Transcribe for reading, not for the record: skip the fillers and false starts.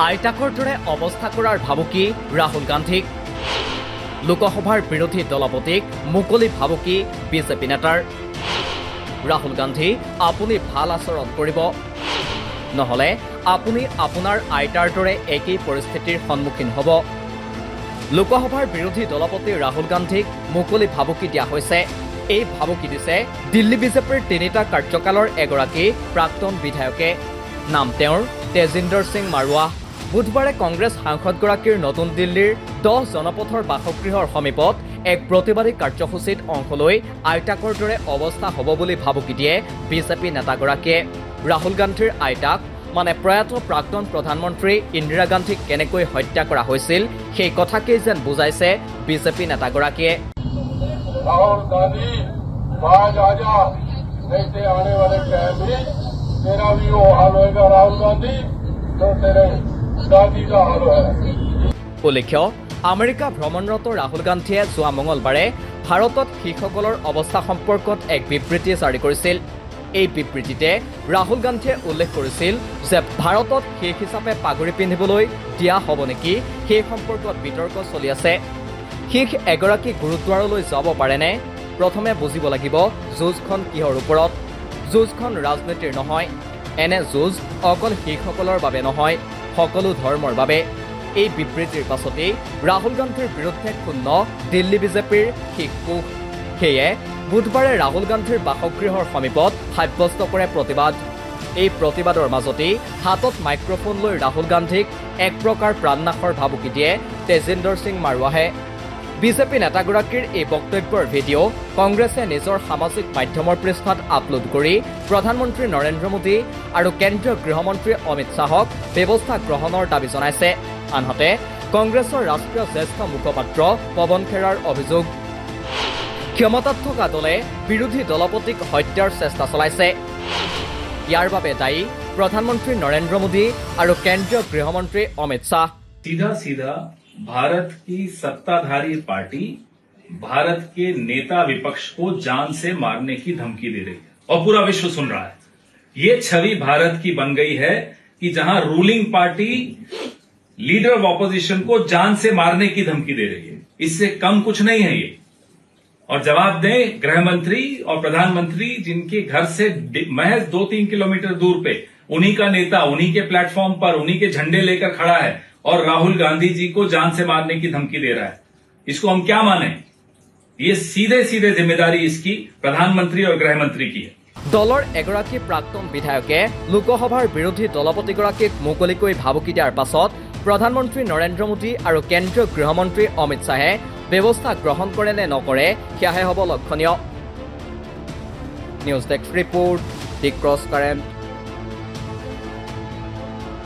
আইতাকৰ দৰে অৱস্থা কৰাৰ ভাবুকি ৰাহুল গান্ধীক। লোকসভাৰ বিৰোধী দলপতিক মুকলি ভাবুকি বিজেপি নেতাৰ। ৰাহুল গান্ধী, আপুনি ভাল আচৰণ কৰিব, নহ'লে আপুনি আপোনাৰ আইতাৰ দৰে একেই পৰিস্থিতিৰ সন্মুখীন হ'ব। লোকসভাৰ বিৰোধী দলপতি ৰাহুল গান্ধীক মুকলি ভাবুকি দিয়া হৈছে। এই ভাবুকি দিছে দিল্লী বিজেপিৰ 3টা কাৰ্যকালৰ এগৰাকী প্ৰাক্তন বিধায়কে। নাম তেওঁৰ তেজিন্দৰ সিং মাৰোৱা। বুধবাৰে কংগ্ৰেছ সাংসদগৰাকীৰ নতুন দিল্লীৰ 10 জনপথৰ বাসগৃহৰ সমীপত এক প্ৰতিবাদী কাৰ্যসূচীত অংশ লৈ আইতাকৰ দৰে অৱস্থা হ'ব বুলি ভাবুকি দিয়ে বিজেপি নেতাগৰাকীয়ে। ৰাহুল গান্ধীৰ আইতাক মানে প্ৰয়াত প্ৰাক্তন প্ৰধানমন্ত্ৰী ইন্দিৰা গান্ধীক কেনেকৈ হত্যা কৰা হৈছিল সেই কথাকেই যেন বুজাইছে বিজেপি নেতাগৰাকীয়ে। राहुल गांधी बाज आजा, नहीं से आने वाले टाइम में तेरा भी वो हाल होगा राहुल गांधी जो तेरे दादी का हाल है। উল্লেখ্য, আমেৰিকা ভ্ৰমণৰত ৰাহুল গান্ধীয়ে যোৱা মঙলবাৰে ভাৰতত শিখসকলৰ অৱস্থা সম্পৰ্কত এক বিবৃতি জাৰি কৰিছিল। এই বিবৃতিতে ৰাহুল গান্ধীয়ে উল্লেখ কৰিছিল যে ভাৰতত শিখ হিচাপে পাগুৰি পিন্ধিবলৈ দিয়া হ'ব নেকি সেই সম্পৰ্কত বিতৰ্ক চলি আছে। শিখ এগৰাকী গুৰুদ্বাৰলৈ যাব পাৰেনে? প্ৰথমে বুজিব লাগিব যুঁজখন কিহৰ ওপৰত। যুঁজখন ৰাজনীতিৰ নহয়। এনে যুঁজ অকল শিখসকলৰ বাবে নহয়, সকলো ধৰ্মৰ বাবে। এই বিবৃতিৰ পাছতেই ৰাহুল গান্ধীৰ বিৰুদ্ধে ক্ষুণ্ণ দিল্লী বিজেপিৰ শিখ কোষ। সেয়ে বুধবাৰে ৰাহুল গান্ধীৰ বাসগৃহৰ সমীপত সাব্যস্ত কৰে প্ৰতিবাদ। এই প্ৰতিবাদৰ মাজতেই হাতত মাইক্ৰফোন লৈ ৰাহুল গান্ধীক এক প্ৰকাৰ প্ৰাণনাশৰ ভাবুকি দিয়ে তেজিন্দৰ সিং মাৰোৱাহে। বিজেপি নেতাগৰাকীৰ এই বক্তব্যৰ ভিডিঅ' কংগ্ৰেছে নিজৰ সামাজিক মাধ্যমৰ পৃষ্ঠাত আপলোড কৰি প্ৰধানমন্ত্ৰী নৰেন্দ্ৰ মোদী আৰু কেন্দ্ৰীয় গৃহমন্ত্ৰী অমিত শ্বাহক ব্যৱস্থা গ্ৰহণৰ দাবী জনাইছে। আনহাতে কংগ্ৰেছৰ ৰাষ্ট্ৰীয় জ্যেষ্ঠ মুখপাত্ৰ পৱন খেৰাৰ অভিযোগ, ক্ষমতাত থকা দলে বিৰোধী দলপতিক হত্যাৰ চেষ্টা চলাইছে। ইয়াৰ বাবে দায়ী প্ৰধানমন্ত্ৰী নৰেন্দ্ৰ মোদী আৰু কেন্দ্ৰীয় গৃহমন্ত্ৰী অমিত শ্বাহ। सीधा सीधा भारत की सत्ताधारी पार्टी भारत के नेता विपक्ष को जान से मारने की धमकी दे रही है और पूरा विश्व सुन रहा है। ये छवि भारत की बन गई है कि जहां ruling party leader of opposition को जान से मारने की धमकी दे रही है। इससे कम कुछ नहीं है ये। और जवाब दें गृह मंत्री और प्रधानमंत्री जिनके घर से महज 2-3 किलोमीटर दूर पे उन्हीं का नेता उन्हीं के प्लेटफॉर्म पर उन्हीं के झंडे लेकर खड़ा है और राहुल गांधी जी को जान से मारने की धमकी दे रहा है। इसको हम क्या माने? ये सीधे सीधे जिम्मेदारी इसकी प्रधानमंत्री और गृह मंत्री की है। দলৰ এগৰাকী প্ৰাক্তন বিধায়কে লোকসভাৰ বিৰোধী দলপতিগৰাকীক মুকলিকৈ ভাবুকি দিয়াৰ পাছত প্ৰধানমন্ত্ৰী নৰেন্দ্ৰ মোদী আৰু কেন্দ্ৰীয় গৃহমন্ত্ৰী অমিত শ্বাহে ব্যৱস্থা গ্ৰহণ কৰে নে নকৰে সেয়াহে হ'ব লক্ষণীয়। নিউজ ডেস্ক ৰিপৰ্ট, দি ক্ৰছ কাৰেণ্ট।